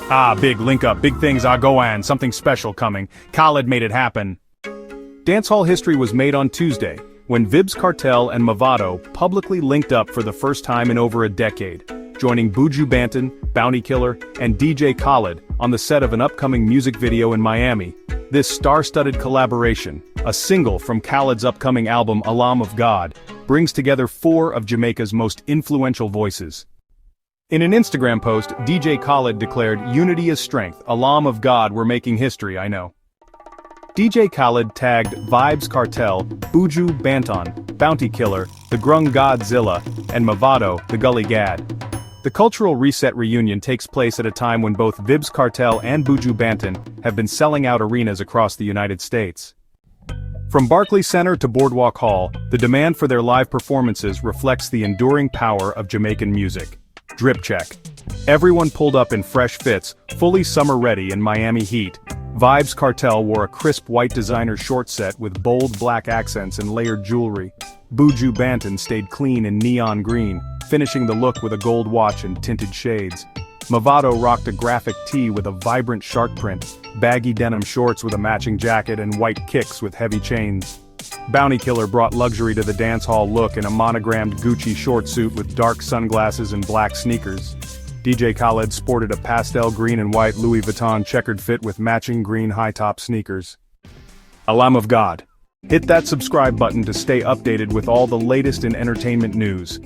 Ah, big link up, big things are going, something special coming. Khaled made it happen. Dancehall history was made on Tuesday, when Vybz Kartel and Mavado publicly linked up for the first time in over a decade, joining Buju Banton, Bounty Killer, and DJ Khaled on the set of an upcoming music video in Miami. This star-studded collaboration, a single from Khaled's upcoming album Aalam of God, brings together four of Jamaica's most influential voices. In an Instagram post, DJ Khaled declared, "Unity is strength, Aalam of God, we're making history, I know." DJ Khaled tagged Vybz Kartel, Buju Banton, Bounty Killer, the Grung Godzilla, and Mavado, the Gully Gad. The Cultural Reset reunion takes place at a time when both Vybz Kartel and Buju Banton have been selling out arenas across the United States. From Barclays Center to Boardwalk Hall, the demand for their live performances reflects the enduring power of Jamaican music. Drip check. Everyone pulled up in fresh fits, fully summer-ready in Miami heat. Vybz Kartel wore a crisp white designer short set with bold black accents and layered jewelry. Buju Banton stayed clean in neon green, finishing the look with a gold watch and tinted shades. Mavado rocked a graphic tee with a vibrant shark print, baggy denim shorts with a matching jacket and white kicks with heavy chains. Bounty Killer brought luxury to the dancehall look in a monogrammed Gucci short suit with dark sunglasses and black sneakers. DJ Khaled sported a pastel green and white Louis Vuitton checkered fit with matching green high-top sneakers. Aalam of God. Hit that subscribe button to stay updated with all the latest in entertainment news.